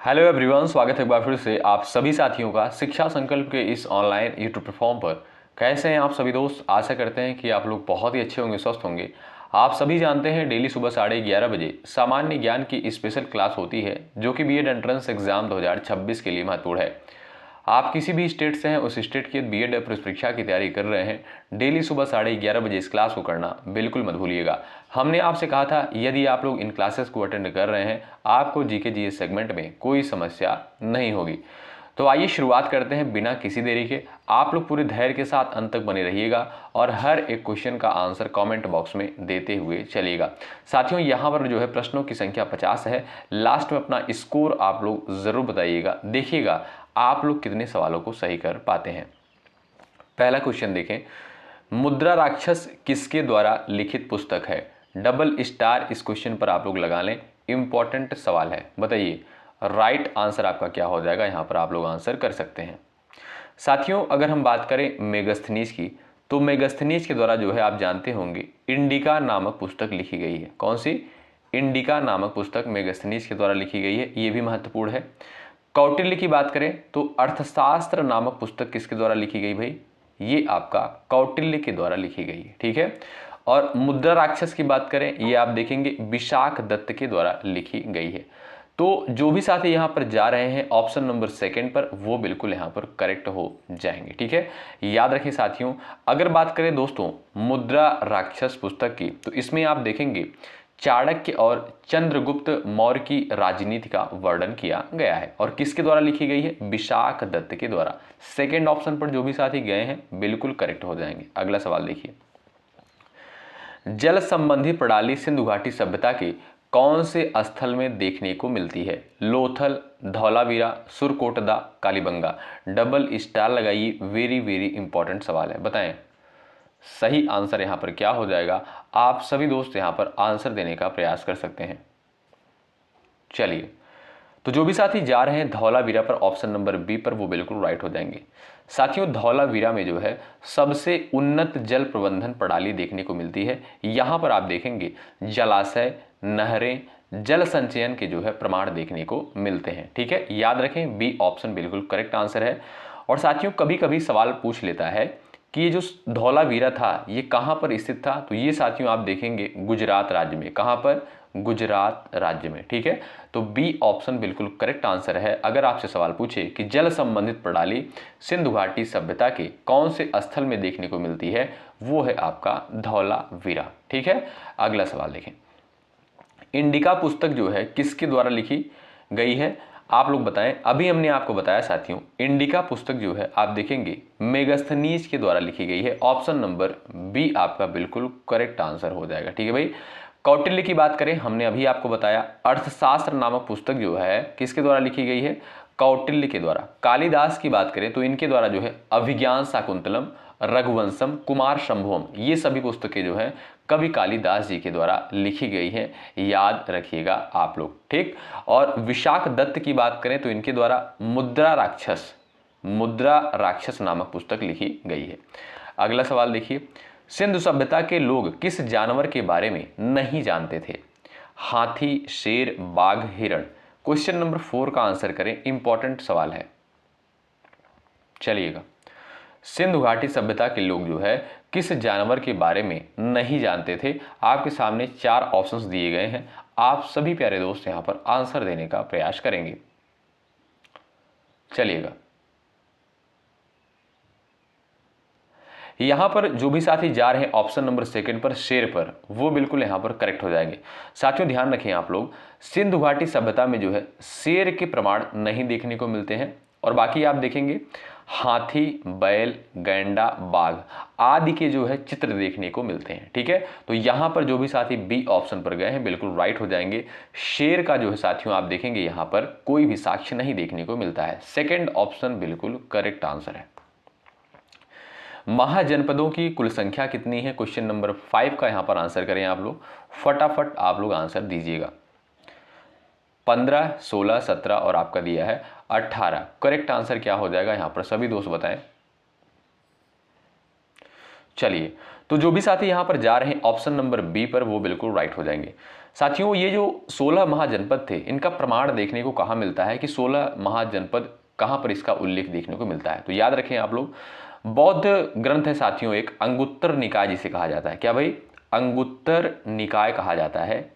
Hello everyone, स्वागत है एक बार फिर से आप सभी साथियों का शिक्षा संकल्प के इस ऑनलाइन यूट्यूब प्लेटफॉर्म पर। कैसे हैं आप सभी दोस्त? आशा करते हैं कि आप लोग बहुत ही अच्छे होंगे, स्वस्थ होंगे। आप सभी जानते हैं डेली सुबह 11:30 बजे सामान्य ज्ञान की स्पेशल क्लास होती है जो कि बीएड एंट्रेंस एग्जाम 2026 के लिए महत्वपूर्ण है। आप किसी भी स्टेट से हैं, उस स्टेट की बीएड प्रवेश परीक्षा की तैयारी कर रहे हैं, डेली सुबह 11:30 बजे इस क्लास को करना बिल्कुल मत भूलिएगा। हमने आपसे कहा था यदि आप लोग इन क्लासेस को अटेंड कर रहे हैं आपको जीके जीएस सेगमेंट में कोई समस्या नहीं होगी। तो आइए शुरुआत करते हैं बिना किसी देरी के। आप लोग पूरे धैर्य के साथ अंत तक बने रहिएगा और हर एक क्वेश्चन का आंसर कमेंट बॉक्स में देते हुए चलिएगा। साथियों, यहाँ पर जो है प्रश्नों की संख्या 50 है। लास्ट में अपना स्कोर आप लोग जरूर बताइएगा। देखिएगा आप लोग कितने सवालों को सही कर पाते हैं। पहला क्वेश्चन देखें, मुद्रा राक्षस किसके द्वारा लिखित पुस्तक है? डबल स्टार इस क्वेश्चन पर आप लोग लगा लें, इंपॉर्टेंट सवाल है। बताइए राइट आंसर आपका क्या हो जाएगा। यहां पर आप लोग आंसर कर सकते हैं। साथियों, अगर हम बात करें मेगस्थनीज की, तो मेगस्थनीज के द्वारा जो है आप जानते होंगे इंडिका नामक पुस्तक लिखी गई है। कौन सी? इंडिका नामक पुस्तक मेगस्थनीज के द्वारा लिखी गई है, ये भी महत्वपूर्ण है। कौटिल्य की बात करें तो अर्थशास्त्र नामक पुस्तक किसके द्वारा लिखी गई भाई? ये आपका कौटिल्य के द्वारा लिखी गई है, ठीक है। और मुद्रा राक्षस की बात करें, ये आप देखेंगे विशाख दत्त के द्वारा लिखी गई है। तो जो भी साथी यहाँ पर जा रहे हैं ऑप्शन नंबर सेकंड पर, वो बिल्कुल यहाँ पर करेक्ट हो जाएंगे, ठीक है। याद रखें साथियों, अगर बात करें दोस्तों मुद्रा राक्षस पुस्तक की, तो इसमें आप देखेंगे चाणक्य और चंद्रगुप्त मौर्य की राजनीति का वर्णन किया गया है। और किसके द्वारा लिखी गई है? विशाख दत्त के द्वारा। सेकेंड ऑप्शन पर जो भी साथी गए हैं बिल्कुल करेक्ट हो जाएंगे। अगला सवाल देखिए, जल संबंधी प्रणाली सिंधु घाटी सभ्यता के कौन से स्थल में देखने को मिलती है? लोथल, धौलावीरा, सुरकोटदा, कालीबंगा। डबल स्टार लगाइए, वेरी वेरी इंपॉर्टेंट सवाल है। बताएं सही आंसर यहां पर क्या हो जाएगा। आप सभी दोस्त यहां पर आंसर देने का प्रयास कर सकते हैं। चलिए, तो जो भी साथी जा रहे हैं धौलावीरा पर ऑप्शन नंबर बी पर, वो बिल्कुल राइट हो जाएंगे। साथियों, धौलावीरा में जो है सबसे उन्नत जल प्रबंधन प्रणाली देखने को मिलती है। यहां पर आप देखेंगे जलाशय, नहरें, जल संचयन के जो है प्रमाण देखने को मिलते हैं, ठीक है। याद रखें बी ऑप्शन बिल्कुल करेक्ट आंसर है। और साथियों, कभी कभी सवाल पूछ लेता है कि ये जो धौलावीरा था ये कहां पर स्थित था, तो ये साथियों आप देखेंगे गुजरात राज्य में। कहां पर? गुजरात राज्य में, ठीक है। तो बी ऑप्शन बिल्कुल करेक्ट आंसर है। अगर आपसे सवाल पूछे कि जल संबंधित प्रणाली सिंधु घाटी सभ्यता के कौन से स्थल में देखने को मिलती है, वो है आपका धौलावीरा, ठीक है। अगला सवाल देखें, इंडिका पुस्तक जो है किसके द्वारा लिखी गई है? आप लोग बताएं। अभी हमने आपको बताया साथियों, इंडिका पुस्तक जो है आप देखेंगे मेगस्थनीज के द्वारा लिखी गई है। ऑप्शन नंबर बी आपका बिल्कुल करेक्ट आंसर हो जाएगा, ठीक है भाई। कौटिल्य की बात करें, हमने अभी आपको बताया अर्थशास्त्र नामक पुस्तक जो है किसके द्वारा लिखी गई है? कौटिल्य के द्वारा। कालिदास की बात करें तो इनके द्वारा जो है अभिज्ञान शाकुंतलम, रघुवंशम, कुमार शंभुवम, ये सभी पुस्तकें जो है कवि कालिदास जी के द्वारा लिखी गई है। याद रखिएगा आप लोग, ठीक। और विशाख दत्त की बात करें तो इनके द्वारा मुद्रा राक्षस नामक पुस्तक लिखी गई है। अगला सवाल देखिए, सिंधु सभ्यता के लोग किस जानवर के बारे में नहीं जानते थे? हाथी, शेर, बाघ, हिरण। क्वेश्चन नंबर 4 का आंसर करें, इंपॉर्टेंट सवाल है। चलिएगा, सिंधु घाटी सभ्यता के लोग जो है किस जानवर के बारे में नहीं जानते थे? आपके सामने 4 ऑप्शंस दिए गए हैं। आप सभी प्यारे दोस्त यहां पर आंसर देने का प्रयास करेंगे। चलिएगा, यहां पर जो भी साथी जा रहे हैं ऑप्शन नंबर सेकंड पर, शेर पर, वो बिल्कुल यहां पर करेक्ट हो जाएंगे। साथियों ध्यान रखें आप लोग, सिंधु घाटी सभ्यता में जो है शेर के प्रमाण नहीं देखने को मिलते हैं। और बाकी आप देखेंगे हाथी, बैल, गैंडा, बाघ आदि के जो है चित्र देखने को मिलते हैं, ठीक है। तो यहां पर जो भी साथी बी ऑप्शन पर गए हैं बिल्कुल राइट हो जाएंगे। शेर का जो है साथियों आप देखेंगे यहां पर कोई भी साक्ष्य नहीं देखने को मिलता है। सेकेंड ऑप्शन बिल्कुल करेक्ट आंसर है। महाजनपदों की कुल संख्या कितनी है? क्वेश्चन नंबर 5 का यहां पर आंसर करें आप लोग। फटाफट आप लोग आंसर दीजिएगा। 15, 16, 17 और आपका दिया है 18। करेक्ट आंसर क्या हो जाएगा यहां पर सभी दोस्त बताएं। चलिए, तो जो भी साथी यहां पर जा रहे हैं ऑप्शन नंबर बी पर, वो बिल्कुल राइट हो जाएंगे। साथियों ये जो 16 महाजनपद थे, इनका प्रमाण देखने को कहाँ मिलता है कि 16 महाजनपद कहाँ पर इसका उल्लेख देखने को मिलता है? तो याद रखें आप लोग, बौद्ध ग्रंथ है साथियों एक, अंगुत्तर निकाय जिसे कहा जाता है। क्या भाई? अंगुत्तर निकाय कहा जाता है।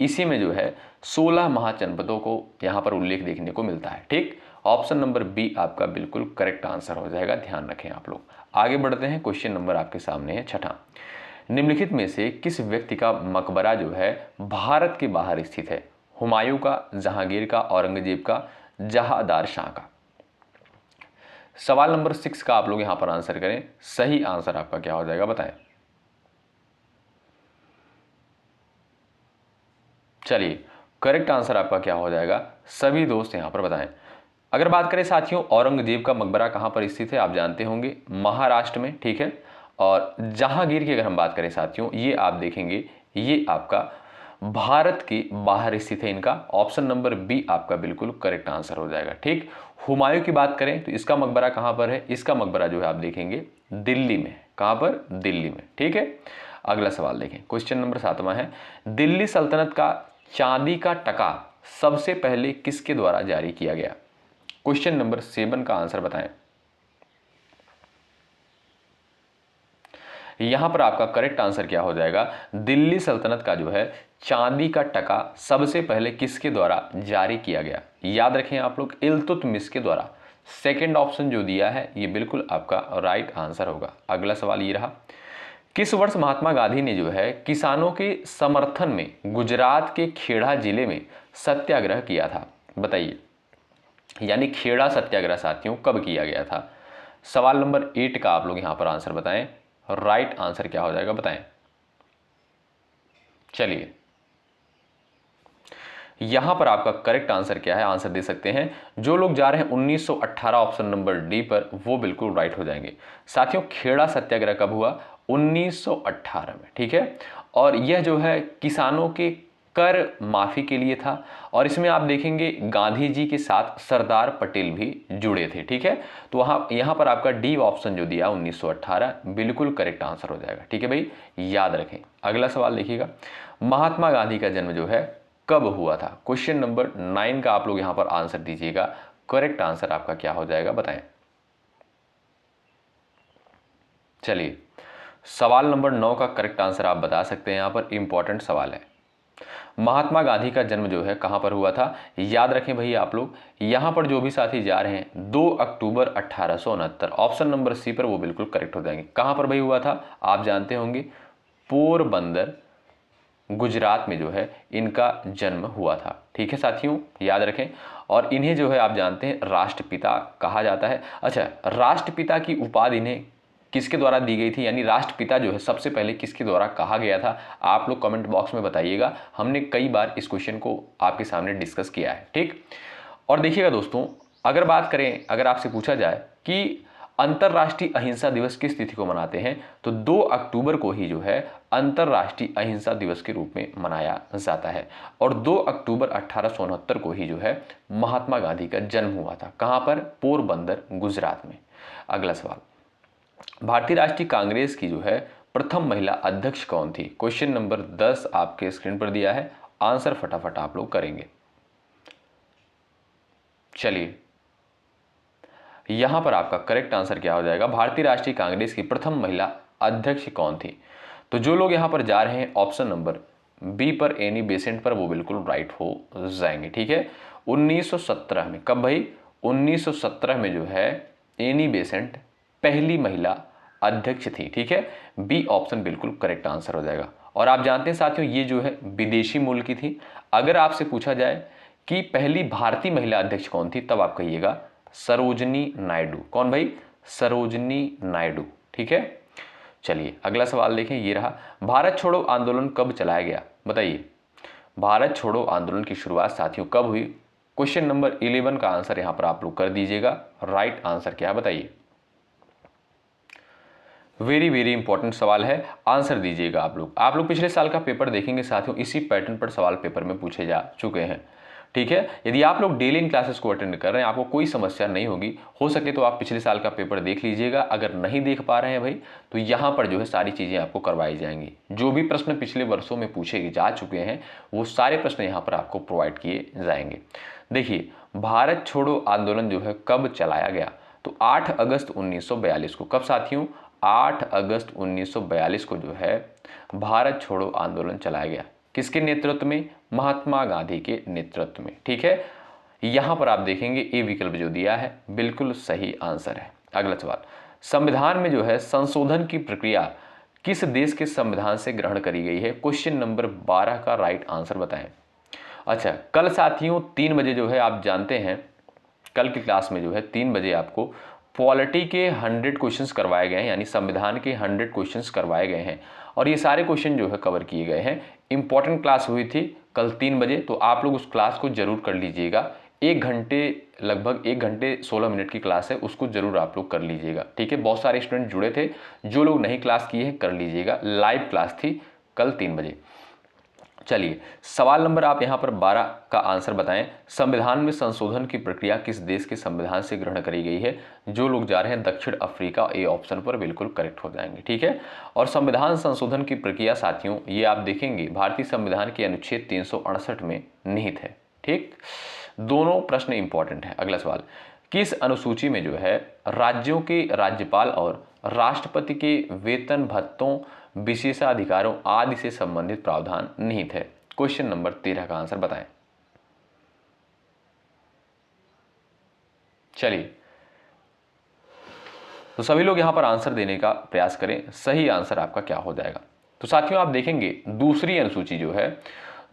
इसी में जो है 16 महाजनपदों को यहाँ पर उल्लेख देखने को मिलता है। ठीक, ऑप्शन नंबर बी आपका बिल्कुल करेक्ट आंसर हो जाएगा, ध्यान रखें आप लोग। आगे बढ़ते हैं, क्वेश्चन नंबर आपके सामने है छठा। निम्नलिखित में से किस व्यक्ति का मकबरा जो है भारत के बाहर स्थित है? हुमायूं का, जहांगीर का, औरंगजेब का, जहांदार शाह का। सवाल नंबर 6 का आप लोग यहां पर आंसर करें। सही आंसर आपका क्या हो जाएगा बताएं। चलिए, करेक्ट आंसर आपका क्या हो जाएगा, सभी दोस्त यहां पर बताएं। अगर बात करें साथियों, औरंगजेब का मकबरा कहां पर स्थित है? आप जानते होंगे महाराष्ट्र में। ठीक है, और जहांगीर की अगर हम बात करें साथियों, ये आप देखेंगे ये आपका भारत के बाहर स्थित है। इनका ऑप्शन नंबर बी आपका बिल्कुल करेक्ट आंसर हो जाएगा। ठीक, हुमायूं की बात करें तो इसका मकबरा कहां पर है? इसका मकबरा जो है आप देखेंगे दिल्ली में। कहां पर? दिल्ली में। ठीक है, अगला सवाल देखें, क्वेश्चन नंबर 7वां है, दिल्ली सल्तनत का चांदी का टका सबसे पहले किसके द्वारा जारी किया गया? क्वेश्चन नंबर 7 का आंसर बताएं। यहां पर आपका करेक्ट आंसर क्या हो जाएगा, दिल्ली सल्तनत का जो है चांदी का टका सबसे पहले किसके द्वारा जारी किया गया? याद रखें आप लोग, इल्तुतमिश के द्वारा। सेकंड ऑप्शन जो दिया है ये बिल्कुल आपका राइट आंसर होगा। अगला सवाल ये रहा, किस वर्ष महात्मा गांधी ने जो है किसानों के समर्थन में गुजरात के खेड़ा जिले में सत्याग्रह किया था? बताइए, यानी खेड़ा सत्याग्रह साथियों कब किया गया था? सवाल नंबर 8 का आप लोग यहां पर आंसर बताएं। राइट आंसर क्या हो जाएगा बताएं। चलिए, यहां पर आपका करेक्ट आंसर क्या है, आंसर दे सकते हैं। जो लोग जा रहे हैं 1918 ऑप्शन नंबर डी पर, वो बिल्कुल राइट हो जाएंगे। साथियों, खेड़ा सत्याग्रह कब हुआ? 1918 में। ठीक है, और यह जो है किसानों के कर माफी के लिए था, और इसमें आप देखेंगे गांधी जी के साथ सरदार पटेल भी जुड़े थे। ठीक है, तो यहां पर आपका डी ऑप्शन जो दिया 1918 बिल्कुल करेक्ट आंसर हो जाएगा। ठीक है भाई, याद रखें। अगला सवाल देखिएगा, महात्मा गांधी का जन्म जो है कब हुआ था? क्वेश्चन नंबर 9 का आप लोग यहां पर आंसर दीजिएगा। करेक्ट आंसर आपका क्या हो जाएगा बताएं। चलिए, सवाल नंबर 9 का करेक्ट आंसर आप बता सकते हैं। यहां पर इंपॉर्टेंट सवाल है, महात्मा गांधी का जन्म जो है कहां पर हुआ था? याद रखें भैया आप लोग, यहां पर जो भी साथी जा रहे हैं 2 अक्टूबर 1869, ऑप्शन नंबर सी पर वो बिल्कुल करेक्ट हो जाएंगे। कहां पर भाई हुआ था? आप जानते होंगे पोरबंदर गुजरात में जो है इनका जन्म हुआ था। ठीक है साथियों, याद रखें। और इन्हें जो है आप जानते हैं राष्ट्रपिता कहा जाता है। अच्छा, राष्ट्रपिता की उपाधि इन्हें किसके द्वारा दी गई थी, यानी राष्ट्रपिता जो है सबसे पहले किसके द्वारा कहा गया था? आप लोग कमेंट बॉक्स में बताइएगा। हमने कई बार इस क्वेश्चन को आपके सामने डिस्कस किया है। ठीक, और देखिएगा दोस्तों, अगर बात करें, अगर आपसे पूछा जाए कि अंतर्राष्ट्रीय अहिंसा दिवस किस तिथि को मनाते हैं, तो 2 अक्टूबर को ही जो है अंतर्राष्ट्रीय अहिंसा दिवस के रूप में मनाया जाता है। और 2 अक्टूबर 1869 को ही जो है महात्मा गांधी का जन्म हुआ था। कहां पर? पोरबंदर गुजरात में। अगला सवाल, भारतीय राष्ट्रीय कांग्रेस की जो है प्रथम महिला अध्यक्ष कौन थी? क्वेश्चन नंबर 10 आपके स्क्रीन पर दिया है, आंसर फटाफट आप लोग करेंगे। चलिए, यहां पर आपका करेक्ट आंसर क्या हो जाएगा, भारतीय राष्ट्रीय कांग्रेस की प्रथम महिला अध्यक्ष कौन थी? तो जो लोग यहां पर जा रहे हैं ऑप्शन नंबर बी पर, एनी बेसेंट पर, वो बिल्कुल राइट हो जाएंगे। ठीक है, 1917 में। कब भाई? 1917 में जो है एनी बेसेंट पहली महिला अध्यक्ष थी। ठीक है, बी ऑप्शन बिल्कुल करेक्ट आंसर हो जाएगा। और आप जानते हैं साथियों, ये जो है विदेशी मूल की थी। अगर आपसे पूछा जाए कि पहली भारतीय महिला अध्यक्ष कौन थी, तब आप कहिएगा सरोजनी नायडू। कौन भाई? सरोजनी नायडू। ठीक है, चलिए अगला सवाल देखें, ये रहा, भारत छोड़ो आंदोलन कब चलाया गया? बताइए, भारत छोड़ो आंदोलन की शुरुआत साथियों कब हुई? क्वेश्चन नंबर 11 का आंसर यहां पर आप लोग कर दीजिएगा। राइट आंसर क्या है बताइए। वेरी वेरी इंपॉर्टेंट सवाल है, आंसर दीजिएगा आप लोग। पिछले साल का पेपर देखेंगे साथियों, इसी पैटर्न पर सवाल पेपर में पूछे जा चुके हैं। ठीक है। यदि आप लोग डेली इन क्लासेस को अटेंड कर रहे हैं, आपको कोई समस्या नहीं होगी। हो सके तो आप पिछले साल का पेपर देख लीजिएगा। अगर नहीं देख पा रहे हैं भाई, तो यहाँ पर जो है सारी चीज़ें आपको करवाई जाएंगी। जो भी प्रश्न पिछले वर्षों में पूछे जा चुके हैं, वो सारे प्रश्न यहाँ पर आपको प्रोवाइड किए जाएंगे। देखिए, भारत छोड़ो आंदोलन जो है कब चलाया गया, तो 8 अगस्त 1942 को। कब साथियों? 8 अगस्त 1942 को जो है भारत छोड़ो आंदोलन चलाया गया। किसके नेतृत्व में? महात्मा गांधी के नेतृत्व में। ठीक है, यहां पर आप देखेंगे ए विकल्प जो दिया है बिल्कुल सही आंसर है। अगला सवाल, संविधान में जो है संशोधन की प्रक्रिया किस देश के संविधान से ग्रहण करी गई है? क्वेश्चन नंबर 12 का राइट आंसर बताएं। अच्छा, कल साथियों 3 बजे जो है आप जानते हैं, कल की क्लास में जो है 3 बजे आपको पॉलिटी के 100 क्वेश्चंस करवाए गए हैं, यानी संविधान के 100 क्वेश्चंस करवाए गए हैं और ये सारे क्वेश्चन जो है कवर किए गए हैं। इंपॉर्टेंट क्लास हुई थी कल 3 बजे, तो आप लोग उस क्लास को जरूर कर लीजिएगा। 1 घंटे, लगभग 1 घंटे 16 मिनट की क्लास है, उसको जरूर आप लोग कर लीजिएगा। ठीक है, बहुत सारे स्टूडेंट जुड़े थे, जो लोग नहीं क्लास किए हैं कर लीजिएगा। लाइव क्लास थी कल 3 बजे। चलिए, सवाल नंबर आप यहाँ पर 12 का आंसर बताएं। संविधान में संशोधन की प्रक्रिया किस देश के संविधान से ग्रहण करी गई है? जो लोग जा रहे हैं दक्षिण अफ्रीका, ए ऑप्शन पर बिल्कुल करेक्ट हो जाएंगे। ठीक है, और संविधान संशोधन की प्रक्रिया साथियों, ये आप देखेंगे भारतीय संविधान के अनुच्छेद 368 में निहित है। ठीक, दोनों प्रश्न इंपॉर्टेंट है। अगला सवाल, किस अनुसूची में जो है राज्यों के राज्यपाल और राष्ट्रपति के वेतन भत्तों, विशेषाधिकारों आदि से संबंधित प्रावधान निहित है? क्वेश्चन नंबर 13 का आंसर बताएं। चलिए, तो सभी लोग यहां पर आंसर देने का प्रयास करें, सही आंसर आपका क्या हो जाएगा। तो साथियों आप देखेंगे दूसरी अनुसूची जो है,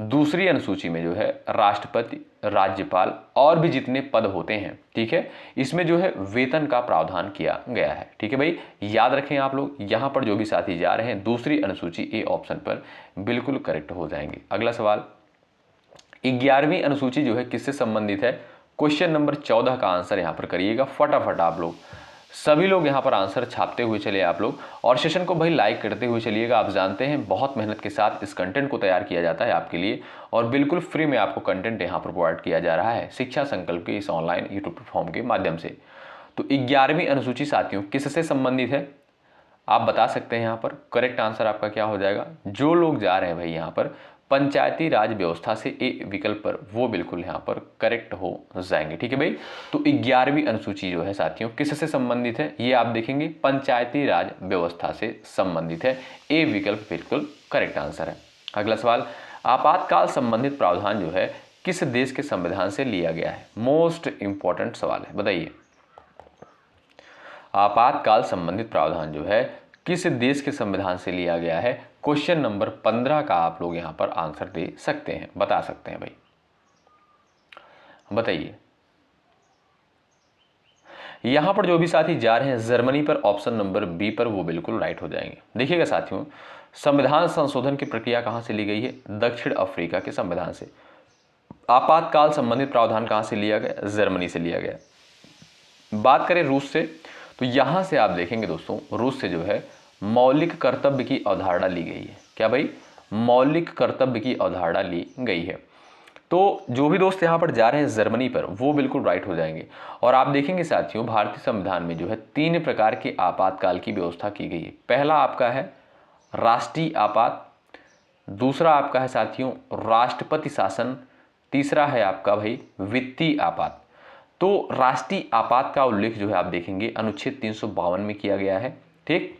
दूसरी अनुसूची में जो है राष्ट्रपति, राज्यपाल और भी जितने पद होते हैं, ठीक है, इसमें जो है वेतन का प्रावधान किया गया है। ठीक है भाई, याद रखें आप लोग, यहां पर जो भी साथी जा रहे हैं दूसरी अनुसूची ए ऑप्शन पर बिल्कुल करेक्ट हो जाएंगे। अगला सवाल, 11वीं अनुसूची जो है किससे संबंधित है? क्वेश्चन नंबर 14 का आंसर यहां पर करिएगा फटाफट। आप लोग सभी लोग यहां पर आंसर छापते हुए चले आप लोग, और सेशन को भाई लाइक करते हुए चलिएगा। आप जानते हैं बहुत मेहनत के साथ इस कंटेंट को तैयार किया जाता है आपके लिए, और बिल्कुल फ्री में आपको कंटेंट यहां पर प्रोवाइड किया जा रहा है शिक्षा संकल्प के इस ऑनलाइन यूट्यूब प्लेटफॉर्म के माध्यम से। तो 11वीं अनुसूची साथियों किससे संबंधित है? आप बता सकते हैं यहाँ पर करेक्ट आंसर आपका क्या हो जाएगा। जो लोग जा रहे हैं भाई यहाँ पर पंचायती राज व्यवस्था से ए विकल्प पर, वो बिल्कुल यहाँ पर करेक्ट हो जाएंगे। ठीक है भाई, तो 11वीं अनुसूची जो है साथियों किससे संबंधित है? ये आप देखेंगे पंचायती राज व्यवस्था से संबंधित है, ए विकल्प बिल्कुल करेक्ट आंसर है। अगला सवाल, आपातकाल संबंधित प्रावधान जो है किस देश के संविधान से लिया गया है? मोस्ट इंपॉर्टेंट सवाल है, बताइए। आपातकाल संबंधित प्रावधान जो है किस देश के संविधान से लिया गया है? क्वेश्चन नंबर 15 का आप लोग यहां पर आंसर दे सकते हैं, बता सकते हैं भाई, बताइए। यहां पर जो भी साथी जा रहे हैं जर्मनी पर, ऑप्शन नंबर बी पर, वो बिल्कुल राइट हो जाएंगे। देखिएगा साथियों, संविधान संशोधन की प्रक्रिया कहां से ली गई है? दक्षिण अफ्रीका के संविधान से। आपातकाल संबंधित प्रावधान कहां से लिया गया? जर्मनी से लिया गया। बात करें रूस से, तो यहां से आप देखेंगे दोस्तों, रूस से जो है मौलिक कर्तव्य की अवधारणा ली गई है। क्या भाई? मौलिक कर्तव्य की अवधारणा ली गई है। तो जो भी दोस्त यहां पर जा रहे हैं जर्मनी पर, वो बिल्कुल राइट हो जाएंगे। और आप देखेंगे साथियों, भारतीय संविधान में जो है 3 प्रकार के आपातकाल की व्यवस्था की गई है। पहला आपका है राष्ट्रीय आपात, दूसरा आपका है साथियों राष्ट्रपति शासन, तीसरा है आपका भाई वित्तीय आपात। तो राष्ट्रीय आपात का उल्लेख जो है आप देखेंगे अनुच्छेद 352 में किया गया है। ठीक,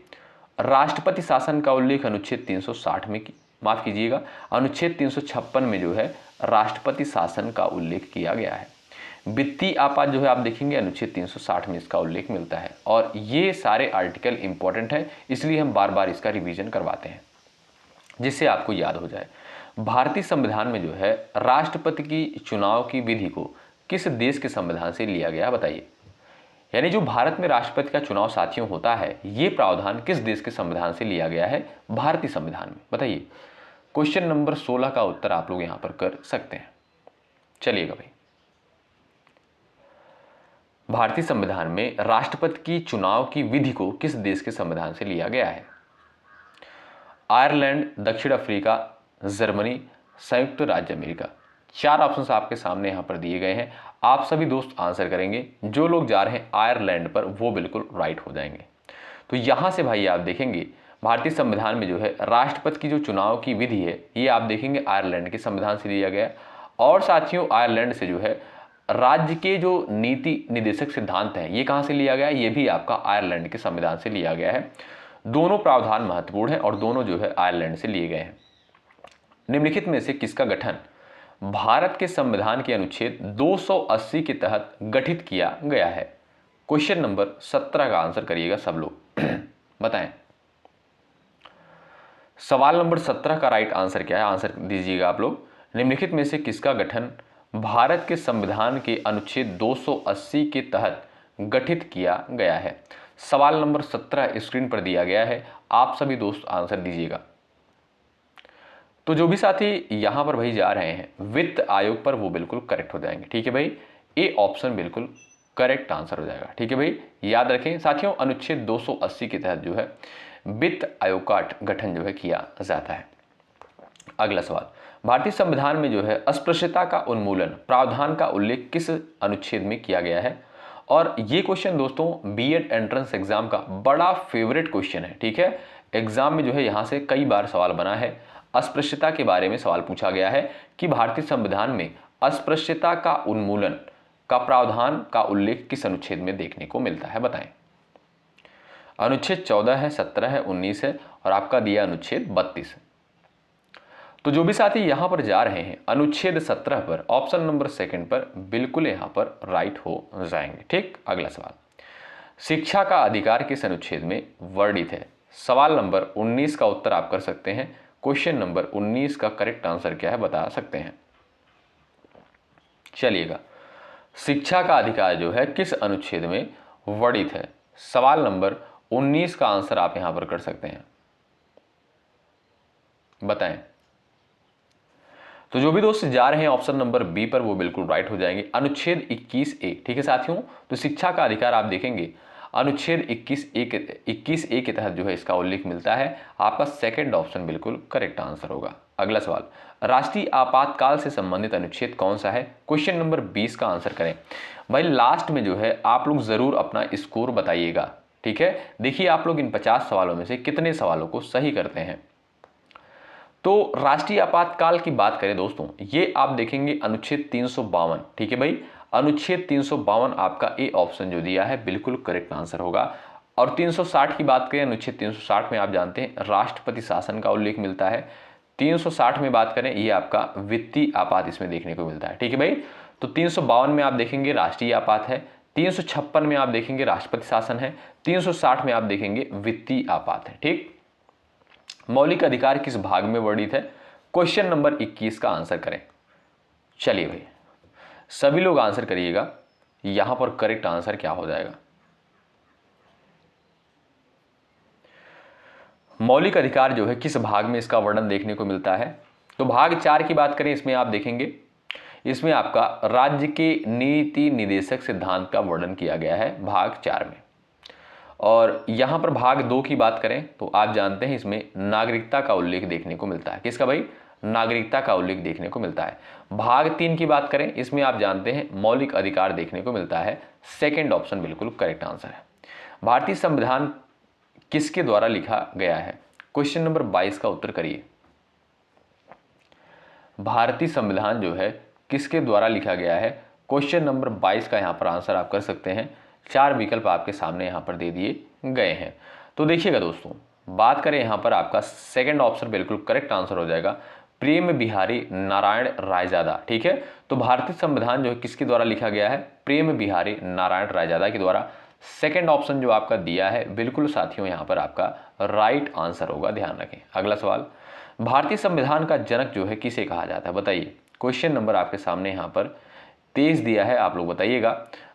राष्ट्रपति शासन का उल्लेख अनुच्छेद 360 में, माफ कीजिएगा, अनुच्छेद 356 में जो है राष्ट्रपति शासन का उल्लेख किया गया है। वित्तीय आपात जो है आप देखेंगे अनुच्छेद 360 में इसका उल्लेख मिलता है। और ये सारे आर्टिकल इंपॉर्टेंट है, इसलिए हम बार बार इसका रिवीजन करवाते हैं जिससे आपको याद हो जाए। भारतीय संविधान में जो है राष्ट्रपति की चुनाव की विधि को किस देश के संविधान से लिया गया, बताइए। यानी जो भारत में राष्ट्रपति का चुनाव साथियों होता है, ये प्रावधान किस देश के संविधान से लिया गया है? भारतीय संविधान में, बताइए। क्वेश्चन नंबर 16 का उत्तर आप लोग यहां पर कर सकते हैं। चलिएगा भाई, भारतीय संविधान में राष्ट्रपति की चुनाव की विधि को किस देश के संविधान से लिया गया है? आयरलैंड, दक्षिण अफ्रीका, जर्मनी, संयुक्त राज्य अमेरिका। 4 ऑप्शंस आपके सामने यहाँ पर दिए गए हैं, आप सभी दोस्त आंसर करेंगे। जो लोग जा रहे हैं आयरलैंड पर वो बिल्कुल राइट हो जाएंगे। तो यहाँ से भाई आप देखेंगे भारतीय संविधान में जो है राष्ट्रपति की जो चुनाव की विधि है ये आप देखेंगे आयरलैंड के संविधान से लिया गया है। और साथियों आयरलैंड से जो है राज्य के जो नीति निदेशक सिद्धांत हैं ये कहाँ से लिया गया है, ये भी आपका आयरलैंड के संविधान से लिया गया है। दोनों प्रावधान महत्वपूर्ण हैं और दोनों जो है आयरलैंड से लिए गए हैं। निम्नलिखित में से किसका गठन भारत के संविधान के अनुच्छेद 280 के तहत गठित किया गया है? क्वेश्चन नंबर 17 का आंसर करिएगा सब लोग बताएं। सवाल नंबर 17 का राइट आंसर क्या है, आंसर दीजिएगा आप लोग। निम्नलिखित में से किसका गठन भारत के संविधान के अनुच्छेद 280 के तहत गठित किया गया है? सवाल नंबर 17 स्क्रीन पर दिया गया है, आप सभी दोस्त आंसर दीजिएगा। तो जो भी साथी यहां पर भाई जा रहे हैं वित्त आयोग पर वो बिल्कुल करेक्ट हो जाएंगे। ठीक है भाई, ए ऑप्शन बिल्कुल करेक्ट आंसर हो जाएगा। ठीक है भाई, याद रखें साथियों अनुच्छेद 280 के तहत जो है वित्त आयोग का गठन जो है किया जाता है। अगला सवाल, भारतीय संविधान में जो है अस्पृश्यता का उन्मूलन प्रावधान का उल्लेख किस अनुच्छेद में किया गया है? और ये क्वेश्चन दोस्तों बीएड एंट्रेंस एग्जाम का बड़ा फेवरेट क्वेश्चन है। ठीक है, एग्जाम में जो है यहां से कई बार सवाल बना है। अस्पृश्यता के बारे में सवाल पूछा गया है कि भारतीय संविधान में अस्पृश्यता का उन्मूलन का प्रावधान का उल्लेख किस अनुच्छेद में देखने को मिलता है, बताएं। अनुच्छेद 14 है, 17 है, 19 है और आपका दिया अनुच्छेद 32। तो जो भी साथी यहां पर जा रहे हैं अनुच्छेद 17 पर ऑप्शन नंबर सेकंड पर बिल्कुल यहां पर राइट हो जाएंगे। ठीक, अगला सवाल, शिक्षा का अधिकार किस अनुच्छेद में वर्णित है? सवाल नंबर 19 का उत्तर आप कर सकते हैं। क्वेश्चन नंबर 19 का करेक्ट आंसर क्या है बता सकते हैं। चलिएगा, शिक्षा का अधिकार जो है किस अनुच्छेद में वर्णित है? सवाल नंबर 19 का आंसर आप यहां पर कर सकते हैं, बताएं। तो जो भी दोस्त जा रहे हैं ऑप्शन नंबर बी पर वो बिल्कुल राइट हो जाएंगे, अनुच्छेद 21A। ठीक है साथियों, तो शिक्षा का अधिकार आप देखेंगे अनुच्छेद 21A के तहत जो है इसका उल्लेख मिलता है। आपका सेकंड ऑप्शन बिल्कुल करेक्ट आंसर होगा। अगला सवाल, राष्ट्रीय आपातकाल से संबंधित अनुच्छेद कौन सा है? क्वेश्चन नंबर 20 का आंसर करें। भाई लास्ट में जो है आप लोग जरूर अपना स्कोर बताइएगा। ठीक है, देखिए आप लोग इन 50 सवालों में से कितने सवालों को सही करते हैं। तो राष्ट्रीय आपातकाल की बात करें दोस्तों, ये आप देखेंगे अनुच्छेद 352। ठीक है भाई, अनुच्छेद 352 आपका ए ऑप्शन जो दिया है बिल्कुल करेक्ट आंसर होगा। और 360 की बात करें, अनुच्छेद 360 में आप जानते हैं राष्ट्रपति शासन का उल्लेख मिलता है। 360 में बात करें ये आपका वित्तीय आपात इसमें देखने को मिलता है। ठीक है भाई, तो 352 में आप देखेंगे राष्ट्रीय आपात है, 356 में आप देखेंगे राष्ट्रपति शासन है, 360 में आप देखेंगे वित्तीय आपात है। ठीक, मौलिक अधिकार किस भाग में वर्णित है? क्वेश्चन नंबर 21 का आंसर करें। चलिए भाई सभी लोग आंसर करिएगा, यहां पर करेक्ट आंसर क्या हो जाएगा। मौलिक अधिकार जो है किस भाग में इसका वर्णन देखने को मिलता है? तो भाग 4 की बात करें, इसमें आप देखेंगे इसमें आपका राज्य के नीति निदेशक सिद्धांत का वर्णन किया गया है भाग 4 में। और यहां पर भाग 2 की बात करें तो आप जानते हैं इसमें नागरिकता का उल्लेख देखने को मिलता है। किसका भाई? नागरिकता का उल्लेख देखने को मिलता है। भाग 3 की बात करें, इसमें आप जानते हैं मौलिक अधिकार देखने को मिलता है। सेकंड ऑप्शन बिल्कुल करेक्ट आंसर है। भारतीय संविधान किसके द्वारा लिखा गया है? क्वेश्चन नंबर 22 का उत्तर करिए। भारतीय संविधान जो है किसके द्वारा लिखा गया है? क्वेश्चन नंबर 22 का यहां पर आंसर आप कर सकते हैं। 4 विकल्प आपके सामने यहां पर दे दिए गए हैं। तो देखिएगा दोस्तों, बात करें यहां पर आपका सेकंड ऑप्शन बिल्कुल करेक्ट आंसर हो जाएगा, प्रेम बिहारी नारायण रायजादा। ठीक है, तो भारतीय संविधान जो है किसके द्वारा लिखा गया है? प्रेम बिहारी नारायण रायजादा के द्वारा। सेकंड ऑप्शन जो आपका दिया है बिल्कुल साथियों यहां पर आपका राइट आंसर होगा, ध्यान रखें। अगला सवाल, भारतीय संविधान का जनक जो है किसे कहा जाता है? बताइए। क्वेश्चन नंबर आपके सामने यहां पर 23 दिया है, आप लोग बताइएगा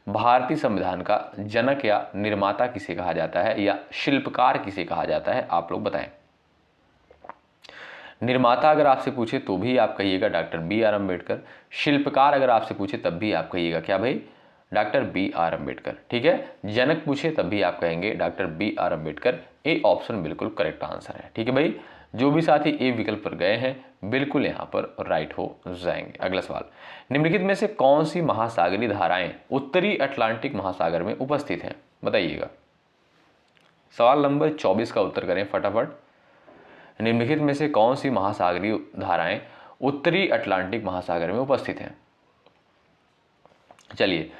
भारतीय संविधान का जनक या निर्माता किसे कहा जाता है या शिल्पकार किसे कहा जाता है? आप लोग बताएं। निर्माता अगर आपसे पूछे तो भी आप कहिएगा डॉक्टर B.R. अम्बेडकर। शिल्पकार अगर आपसे पूछे तब भी आप कहिएगा क्या भाई? Doctor B.R. अम्बेडकर। ठीक है, जनक पूछे तब भी आप कहेंगे डॉक्टर B.R. अम्बेडकर। ए ऑप्शन बिल्कुल करेक्ट आंसर है। ठीक है भाई, जो भी साथी ए विकल्प पर गए हैं बिल्कुल यहाँ पर राइट हो जाएंगे। अगला सवाल, निम्नलिखित में से कौन सी महासागरीय धाराएं उत्तरी अटलांटिक महासागर में उपस्थित हैं, बताइएगा। सवाल नंबर 24 का उत्तर करें फटाफट। निम्नलिखित में से कौन सी महासागरीय धाराएं उत्तरी अटलांटिक महासागर में उपस्थित हैं। चलिए,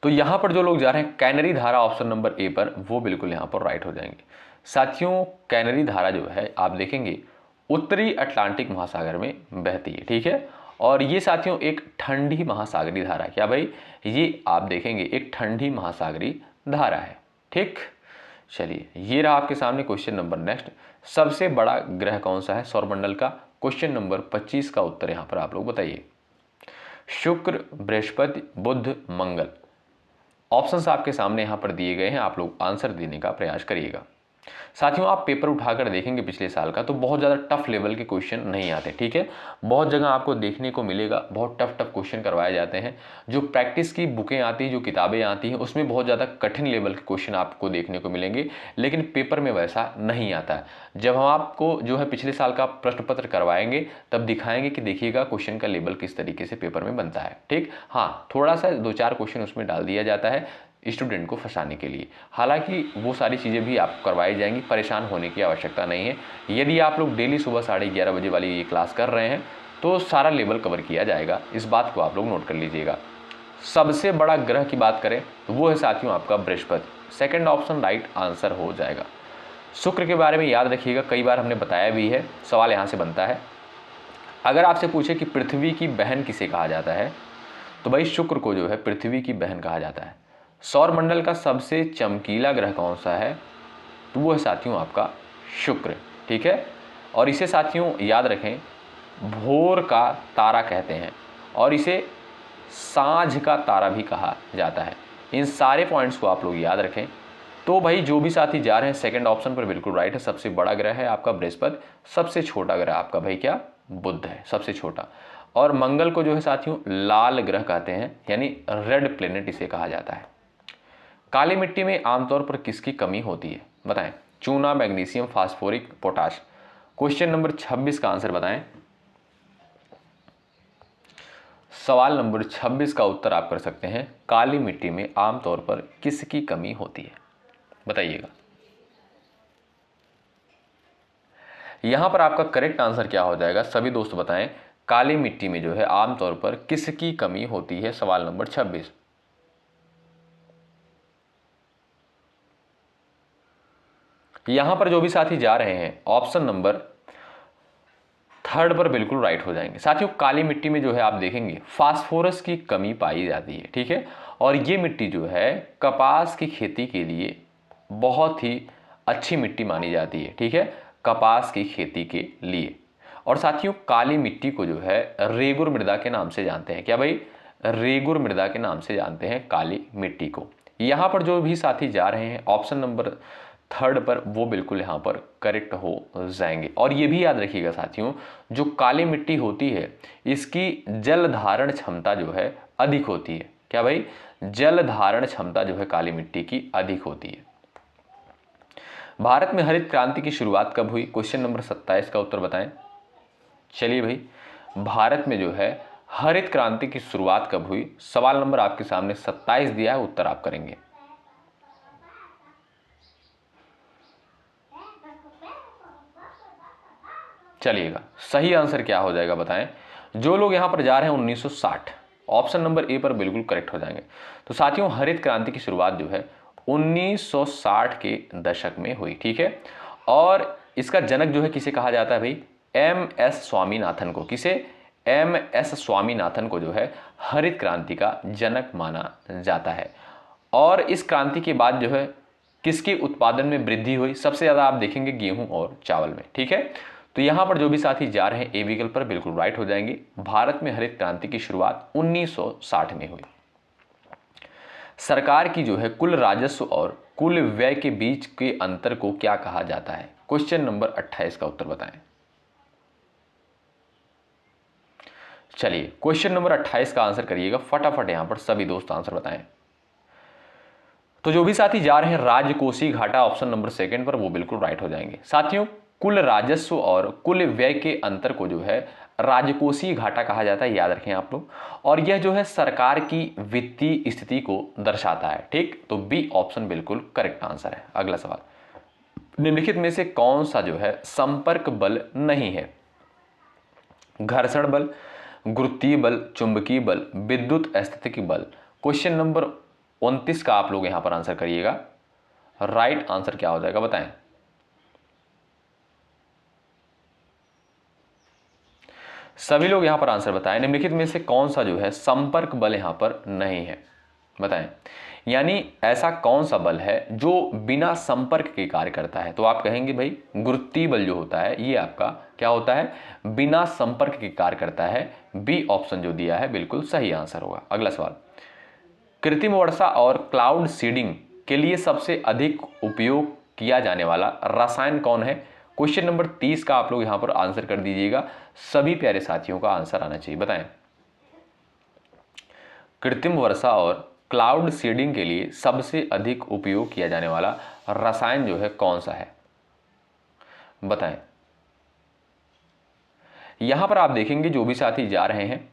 तो यहां पर जो लोग जा रहे हैं कैनरी धारा ऑप्शन नंबर ए पर, वो बिल्कुल यहां पर राइट हो जाएंगे। साथियों, कैनरी धारा जो है आप देखेंगे उत्तरी अटलांटिक महासागर में बहती है, ठीक है। और ये साथियों एक ठंडी महासागरीय धारा है। क्या भाई, ये आप देखेंगे एक ठंडी महासागरीय धारा है, ठीक। चलिए, ये रहा आपके सामने क्वेश्चन नंबर नेक्स्ट। सबसे बड़ा ग्रह कौन सा है सौरमंडल का, क्वेश्चन नंबर 25 का उत्तर यहां पर आप लोग बताइए। शुक्र, बृहस्पति, बुध, मंगल। ऑप्शंस आपके सामने यहां पर दिए गए हैं, आप लोग आंसर देने का प्रयास करिएगा। साथियों, आप पेपर उठाकर देखेंगे पिछले साल का तो बहुत ज़्यादा टफ लेवल के क्वेश्चन नहीं आते, ठीक है। बहुत जगह आपको देखने को मिलेगा बहुत टफ क्वेश्चन करवाए जाते हैं। जो प्रैक्टिस की बुकें आती हैं, जो किताबें आती हैं, उसमें बहुत ज़्यादा कठिन लेवल के क्वेश्चन आपको देखने को मिलेंगे, लेकिन पेपर में वैसा नहीं आता है। जब हम आपको जो है पिछले साल का प्रश्न पत्र करवाएंगे तब दिखाएंगे कि देखिएगा क्वेश्चन का लेवल किस तरीके से पेपर में बनता है, ठीक। हाँ, थोड़ा सा 2-4 क्वेश्चन उसमें डाल दिया जाता है स्टूडेंट को फंसाने के लिए। हालांकि वो सारी चीज़ें भी आपको करवाई जाएंगी, परेशान होने की आवश्यकता नहीं है। यदि आप लोग डेली सुबह 11:30 बजे वाली ये क्लास कर रहे हैं तो सारा लेवल कवर किया जाएगा, इस बात को आप लोग नोट कर लीजिएगा। सबसे बड़ा ग्रह की बात करें तो वो है साथियों आपका Brihaspati. Second option right answer हो जाएगा। शुक्र के बारे में याद रखिएगा, कई बार हमने बताया भी है, सवाल यहाँ से बनता है। अगर आपसे पूछे कि पृथ्वी की बहन किसे कहा जाता है तो भाई शुक्र को जो है पृथ्वी की बहन कहा जाता है। सौरमंडल का सबसे चमकीला ग्रह कौन सा है तो वो है साथियों आपका शुक्र, ठीक है। और इसे साथियों याद रखें भोर का तारा कहते हैं और इसे सांझ का तारा भी कहा जाता है। इन सारे पॉइंट्स को आप लोग याद रखें। तो भाई जो भी साथी जा रहे हैं सेकंड ऑप्शन पर बिल्कुल राइट है। सबसे बड़ा ग्रह है आपका बृहस्पति, सबसे छोटा ग्रह आपका भाई क्या बुध है, सबसे छोटा। और मंगल को जो है साथियों लाल ग्रह कहते हैं, यानी रेड प्लेनेट इसे कहा जाता है। काली मिट्टी में आमतौर पर किसकी कमी होती है बताएं। चूना, magnesium, phosphoric, potash. Question number 26 का आंसर बताएं। सवाल नंबर 26 का उत्तर आप कर सकते हैं काली मिट्टी में आमतौर पर किसकी कमी होती है बताइएगा। यहां पर आपका करेक्ट आंसर क्या हो जाएगा सभी दोस्त बताएं। काली मिट्टी में जो है आमतौर पर किसकी कमी होती है, सवाल नंबर 26। यहां पर जो भी साथी जा रहे हैं ऑप्शन नंबर 3 पर बिल्कुल राइट हो जाएंगे। साथियों काली मिट्टी में जो है आप देखेंगे फास्फोरस की कमी पाई जाती है, ठीक है। और ये मिट्टी जो है कपास की खेती के लिए बहुत ही अच्छी मिट्टी मानी जाती है, ठीक है, कपास की खेती के लिए। और साथियों काली मिट्टी को जो है रेगुर मृदा के नाम से जानते हैं। क्या भाई, रेगुर मृदा के नाम से जानते हैं काली मिट्टी को। यहां पर जो भी साथी जा रहे हैं ऑप्शन नंबर 3 पर वो बिल्कुल यहाँ पर करेक्ट हो जाएंगे। और ये भी याद रखिएगा साथियों जो काली मिट्टी होती है इसकी जल धारण क्षमता जो है अधिक होती है। क्या भाई, जल धारण क्षमता जो है काली मिट्टी की अधिक होती है। भारत में हरित क्रांति की शुरुआत कब हुई, क्वेश्चन नंबर 27 का उत्तर बताएं। चलिए भाई, भारत में जो है हरित क्रांति की शुरुआत कब हुई, सवाल नंबर आपके सामने 27 दिया है, उत्तर आप करेंगे। चलिएगा सही आंसर क्या हो जाएगा बताएं। जो लोग यहां पर जा रहे हैं 1960, ऑप्शन नंबर ए पर बिल्कुल करेक्ट हो जाएंगे। तो साथियों हरित क्रांति की शुरुआत जो है 1960 के दशक में हुई, ठीक है। और इसका जनक जो है किसे कहा जाता है भाई, MS स्वामीनाथन को। किसे, MS स्वामीनाथन को जो है हरित क्रांति का जनक माना जाता है। और इस क्रांति के बाद जो है किसके उत्पादन में वृद्धि हुई, सबसे ज्यादा आप देखेंगे गेहूं और चावल में, ठीक है। तो यहां पर जो भी साथी जा रहे हैं ए विकल्प पर बिल्कुल राइट हो जाएंगे। भारत में हरित क्रांति की शुरुआत 1960 में हुई। सरकार की जो है कुल राजस्व और कुल व्यय के बीच के अंतर को क्या कहा जाता है, क्वेश्चन नंबर 28 का उत्तर बताएं। चलिए क्वेश्चन नंबर 28 का आंसर करिएगा फटाफट, यहां पर सभी दोस्त आंसर बताएं। तो जो भी साथी जा रहे हैं राजकोषीय घाटा ऑप्शन नंबर 2 पर वो बिल्कुल राइट हो जाएंगे। साथियों कुल राजस्व और कुल व्यय के अंतर को जो है राजकोषीय घाटा कहा जाता है, याद रखें आप लोग। और यह जो है सरकार की वित्तीय स्थिति को दर्शाता है। ठीक, तो बी ऑप्शन बिल्कुल करेक्ट आंसर है। अगला सवाल, निम्नलिखित में से कौन सा जो है संपर्क बल नहीं है? घर्षण बल, गुरुत्वीय बल, चुंबकीय बल, विद्युत स्थैतिकी बल। क्वेश्चन नंबर 29 का आप लोग यहां पर आंसर करिएगा। राइट आंसर क्या हो जाएगा बताएं। सभी लोग यहां पर आंसर बताएं, निम्नलिखित में से कौन सा जो है संपर्क बल यहां पर नहीं है, बताएं। यानी ऐसा कौन सा बल है जो बिना संपर्क के कार्य करता है? तो आप कहेंगे भाई गुरुत्वीय बल जो होता है ये आपका क्या होता है, बिना संपर्क के कार्य करता है। बी ऑप्शन जो दिया है बिल्कुल सही आंसर होगा। अगला सवाल, कृत्रिम वर्षा और क्लाउड सीडिंग के लिए सबसे अधिक उपयोग किया जाने वाला रसायन कौन है? क्वेश्चन नंबर 30 का आप लोग यहां पर आंसर कर दीजिएगा। सभी प्यारे साथियों का आंसर आना चाहिए, बताएं। कृत्रिम वर्षा और क्लाउड सीडिंग के लिए सबसे अधिक उपयोग किया जाने वाला रसायन जो है कौन सा है, बताएं। यहां पर आप देखेंगे जो भी साथी जा रहे हैं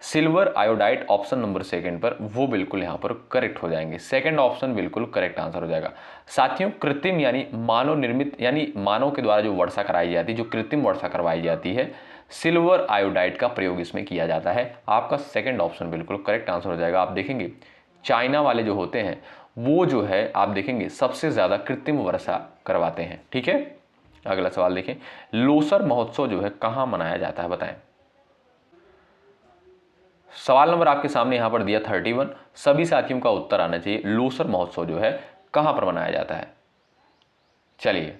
silver iodide option number second पर, वो बिल्कुल यहां पर करेक्ट हो जाएंगे। सेकंड ऑप्शन बिल्कुल करेक्ट आंसर हो जाएगा। साथियों कृत्रिम यानी मानव निर्मित, यानी मानव के द्वारा जो वर्षा कराई जाती है, जो कृत्रिम वर्षा करवाई जाती है, सिल्वर आयोडाइड का प्रयोग इसमें किया जाता है। आपका सेकंड ऑप्शन बिल्कुल करेक्ट आंसर हो जाएगा। आप देखेंगे चाइना वाले जो होते हैं वो जो है आप देखेंगे सबसे ज्यादा कृत्रिम वर्षा करवाते हैं। ठीक है, अगला सवाल देखें, लोसर महोत्सव जो है कहां मनाया जाता है, बताएं। सवाल नंबर आपके सामने यहां पर दिया 31। सभी साथियों का उत्तर आना चाहिए, लोसर महोत्सव जो है कहां पर मनाया जाता है। चलिए,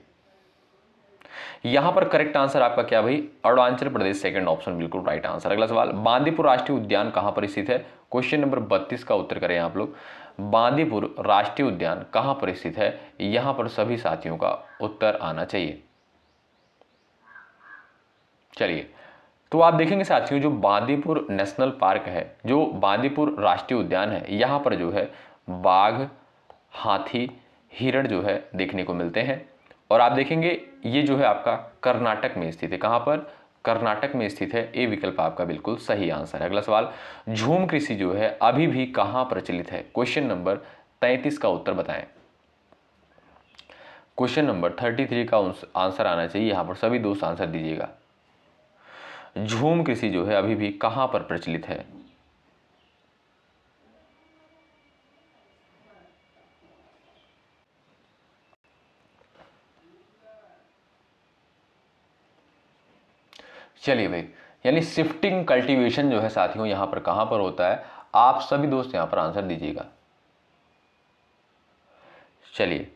यहां पर करेक्ट आंसर आपका क्या भाई, अरुणाचल प्रदेश, सेकंड ऑप्शन बिल्कुल राइट आंसर। अगला सवाल, बांदीपुर राष्ट्रीय उद्यान कहां पर स्थित है? क्वेश्चन नंबर 32 का उत्तर करें आप लोग। बांदीपुर राष्ट्रीय उद्यान कहां पर स्थित है? यहां पर सभी साथियों का उत्तर आना चाहिए। चलिए, तो आप देखेंगे साथियों जो बांदीपुर नेशनल पार्क है, जो बांदीपुर राष्ट्रीय उद्यान है, यहाँ पर जो है बाघ, हाथी, हिरण जो है देखने को मिलते हैं। और आप देखेंगे ये जो है आपका कर्नाटक में स्थित है। कहाँ पर? कर्नाटक में स्थित है। ए विकल्प आपका बिल्कुल सही आंसर है। अगला सवाल, झूम कृषि जो है अभी भी कहाँ प्रचलित है? क्वेश्चन नंबर 33 का उत्तर बताएं। क्वेश्चन नंबर 33 का आंसर आना चाहिए। यहाँ पर सभी दोस्त आंसर दीजिएगा। झूम कृषि जो है अभी भी कहां पर प्रचलित है? चलिए भाई, यानी शिफ्टिंग कल्टीवेशन जो है साथियों यहां पर कहां पर होता है? आप सभी दोस्त यहां पर आंसर दीजिएगा। चलिए,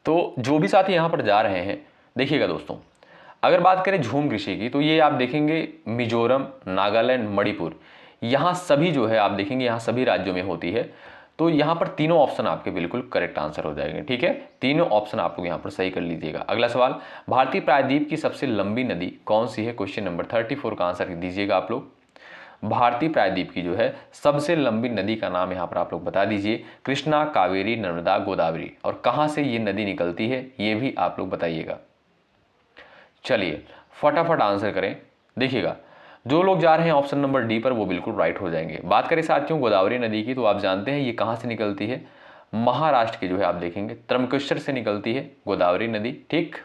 तो जो भी साथी यहां पर जा रहे हैं देखिएगा दोस्तों, अगर बात करें झूम कृषि की तो ये आप देखेंगे मिजोरम, नागालैंड, मणिपुर, यहाँ सभी जो है आप देखेंगे यहाँ सभी राज्यों में होती है। तो यहाँ पर तीनों ऑप्शन आपके बिल्कुल करेक्ट आंसर हो जाएंगे। ठीक है, तीनों ऑप्शन आप लोग यहाँ पर सही कर लीजिएगा। अगला सवाल, भारतीय प्रायद्वीप की सबसे लंबी नदी कौन सी है? क्वेश्चन नंबर 34 का आंसर दीजिएगा आप लोग। भारतीय प्रायद्वीप की जो है सबसे लंबी नदी का नाम यहाँ पर आप लोग बता दीजिए। कृष्णा, कावेरी, नर्मदा, गोदावरी, और कहाँ से ये नदी निकलती है ये भी आप लोग बताइएगा। चलिए फटाफट आंसर करें। देखिएगा जो लोग जा रहे हैं ऑप्शन नंबर डी पर वो बिल्कुल राइट हो जाएंगे। बात करें साथियों गोदावरी नदी की तो आप जानते हैं ये कहाँ से निकलती है? महाराष्ट्र के जो है आप देखेंगे त्रंबकेश्वर से निकलती है गोदावरी नदी। ठीक,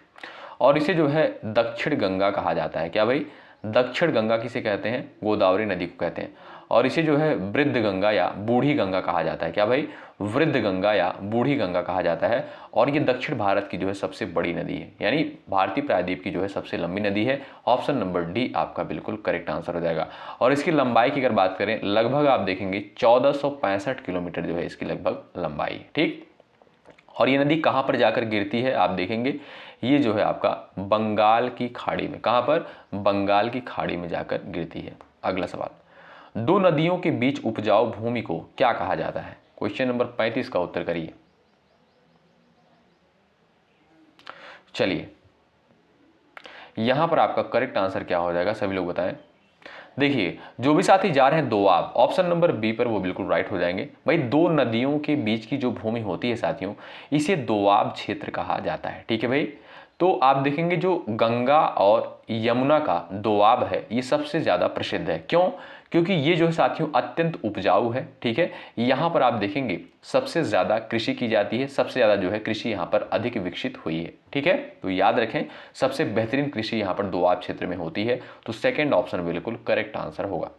और इसे जो है दक्षिण गंगा कहा जाता है। क्या भाई? दक्षिण गंगा किसे कहते हैं? गोदावरी नदी को कहते हैं। और इसे जो है वृद्ध गंगा या बूढ़ी गंगा कहा जाता है। क्या भाई? वृद्ध गंगा या बूढ़ी गंगा कहा जाता है। और ये दक्षिण भारत की जो है सबसे बड़ी नदी है, यानी भारतीय प्रायद्वीप की जो है सबसे लंबी नदी है। ऑप्शन नंबर डी आपका बिल्कुल करेक्ट आंसर हो जाएगा। और इसकी लंबाई की अगर बात करें लगभग आप देखेंगे 1465 किलोमीटर जो है इसकी लगभग लंबाई। ठीक, और ये नदी कहाँ पर जाकर गिरती है? आप देखेंगे ये जो है आपका बंगाल की खाड़ी में। कहाँ पर? बंगाल की खाड़ी में जाकर गिरती है। अगला सवाल, दो नदियों के बीच उपजाऊ भूमि को क्या कहा जाता है? क्वेश्चन नंबर 35 का उत्तर करिए। चलिए, यहां पर आपका करेक्ट आंसर क्या हो जाएगा सभी लोग बताएं। देखिए जो भी साथी जा रहे हैं दोआब, ऑप्शन नंबर बी पर वो बिल्कुल राइट हो जाएंगे। भाई दो नदियों के बीच की जो भूमि होती है साथियों इसे दोआब क्षेत्र कहा जाता है। ठीक है भाई, तो आप देखेंगे जो गंगा और यमुना का दोआब है ये सबसे ज़्यादा प्रसिद्ध है। क्यों? क्योंकि ये जो है साथियों अत्यंत उपजाऊ है, ठीक है। यहाँ पर आप देखेंगे सबसे ज़्यादा कृषि की जाती है, सबसे ज़्यादा जो है कृषि यहाँ पर अधिक विकसित हुई है, ठीक है। तो याद रखें सबसे बेहतरीन कृषि यहाँ पर दोआब क्षेत्र में होती है। तो सेकेंड ऑप्शन बिल्कुल करेक्ट आंसर होगा।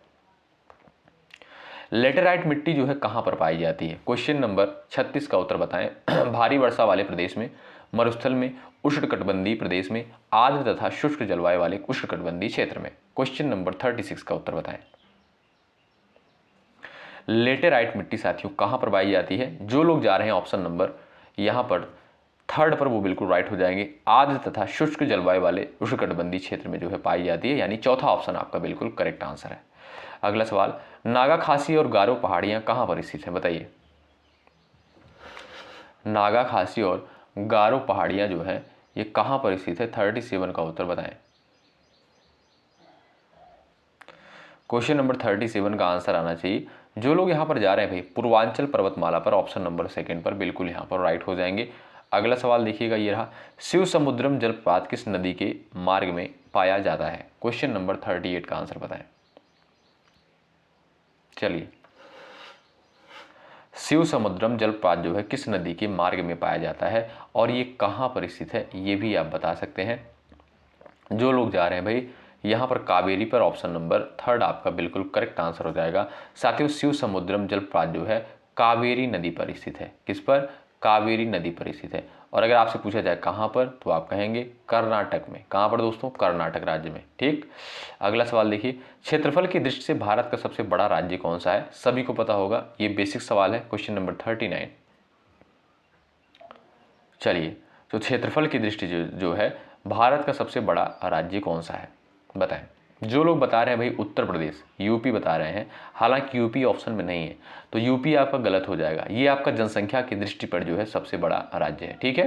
लेटेराइट मिट्टी जो है कहाँ पर पाई जाती है? क्वेश्चन नंबर 36 का उत्तर बताएं। भारी वर्षा वाले प्रदेश में, मरुस्थल में, उष्णकटिबंधीय प्रदेश में, आर्द्र तथा शुष्क जलवायु वाले उष्णकटिबंधीय क्षेत्र में। क्वेश्चन नंबर 36 का उत्तर बताएं। लेटेराइट मिट्टी साथियों कहाँ पर पाई जाती है? जो लोग जा रहे हैं ऑप्शन नंबर यहाँ पर थर्ड पर वो बिल्कुल राइट हो जाएंगे। आर्द्र तथा शुष्क जलवायु वाले उष्णकटिबंधीय क्षेत्र में जो है पाई जाती है, यानी चौथा ऑप्शन आपका बिल्कुल करेक्ट आंसर है। अगला सवाल, नागा खासी और गारो पहाड़ियां कहाँ पर स्थित हैं? बताइए। नागा खासी और गारो पहाड़ियां जो है ये कहाँ पर स्थित है? 37 का उत्तर बताएं। क्वेश्चन नंबर 37 का आंसर आना चाहिए। जो लोग यहाँ पर जा रहे हैं भाई पूर्वांचल पर्वतमाला पर, ऑप्शन नंबर सेकंड पर बिल्कुल यहाँ पर राइट हो जाएंगे। अगला सवाल देखिएगा, ये रहा, शिव समुद्रम जलप्रपात किस नदी के मार्ग में पाया जाता है? क्वेश्चन नंबर 38 का आंसर बताएं। चलिए, शिव समुद्रम जलप्रपात जो है किस नदी के मार्ग में पाया जाता है और ये कहाँ पर स्थित है ये भी आप बता सकते हैं। जो लोग जा रहे हैं भाई यहाँ पर कावेरी पर, ऑप्शन नंबर थर्ड आपका बिल्कुल करेक्ट आंसर हो जाएगा। साथियों शिव समुद्रम जलप्रपात जो है कावेरी नदी पर स्थित है। किस पर? कावेरी नदी पर स्थित है। और अगर आपसे पूछा जाए कहाँ पर, तो आप कहेंगे कर्नाटक में। कहाँ पर दोस्तों? कर्नाटक राज्य में, ठीक। अगला सवाल देखिए, क्षेत्रफल की दृष्टि से भारत का सबसे बड़ा राज्य कौन सा है? सभी को पता होगा, ये बेसिक सवाल है। Question number 39। चलिए, तो क्षेत्रफल की दृष्टि जो है भारत का सबसे बड़ा राज्य कौन सा है बताएं। जो लोग बता रहे हैं भाई उत्तर प्रदेश, यूपी बता रहे हैं, हालांकि यूपी ऑप्शन में नहीं है, तो यूपी आपका गलत हो जाएगा। ये आपका जनसंख्या की दृष्टि पर जो है सबसे बड़ा राज्य है, ठीक है।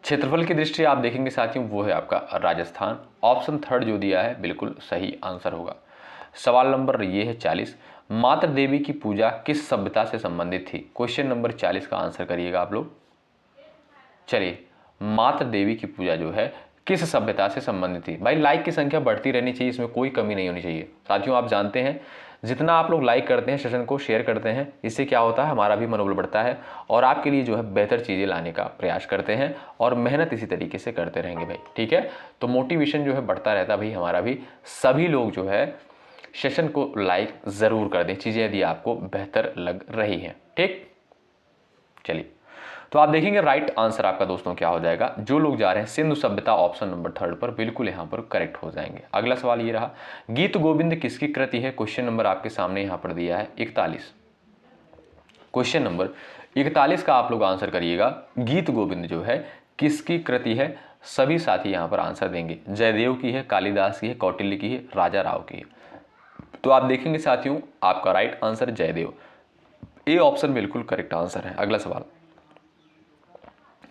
क्षेत्रफल की दृष्टि आप देखेंगे साथियों वो है आपका राजस्थान। ऑप्शन थर्ड जो दिया है बिल्कुल सही आंसर होगा। सवाल नंबर ये है 40, मातृ देवी की पूजा किस सभ्यता से संबंधित थी? क्वेश्चन नंबर 40 का आंसर करिएगा आप लोग। चलिए, मातृ देवी की पूजा जो है किस सभ्यता से संबंधित थी? भाई लाइक की संख्या बढ़ती रहनी चाहिए, इसमें कोई कमी नहीं होनी चाहिए। साथियों आप जानते हैं जितना आप लोग लाइक करते हैं, सेशन को शेयर करते हैं, इससे क्या होता है हमारा भी मनोबल बढ़ता है और आपके लिए जो है बेहतर चीज़ें लाने का प्रयास करते हैं और मेहनत इसी तरीके से करते रहेंगे भाई, ठीक है। तो मोटिवेशन जो है बढ़ता रहता है भाई हमारा भी। सभी लोग जो है सेशन को लाइक ज़रूर कर दें, चीज़ें यदि आपको बेहतर लग रही हैं, ठीक। चलिए, तो आप देखेंगे राइट आंसर आपका दोस्तों क्या हो जाएगा। जो लोग जा रहे हैं सिंधु सभ्यता, ऑप्शन नंबर थर्ड पर बिल्कुल यहाँ पर करेक्ट हो जाएंगे। अगला सवाल ये रहा, गीत गोविंद किसकी कृति है? क्वेश्चन नंबर आपके सामने यहाँ पर दिया है 41। क्वेश्चन नंबर 41 का आप लोग आंसर करिएगा। गीत गोविंद जो है किसकी कृति है? सभी साथी यहाँ पर आंसर देंगे। जयदेव की है, कालिदास की है, कौटिल्य की है, राजा राव की है। तो आप देखेंगे साथियों आपका right answer Jaidev, A option बिल्कुल करेक्ट आंसर है। अगला सवाल,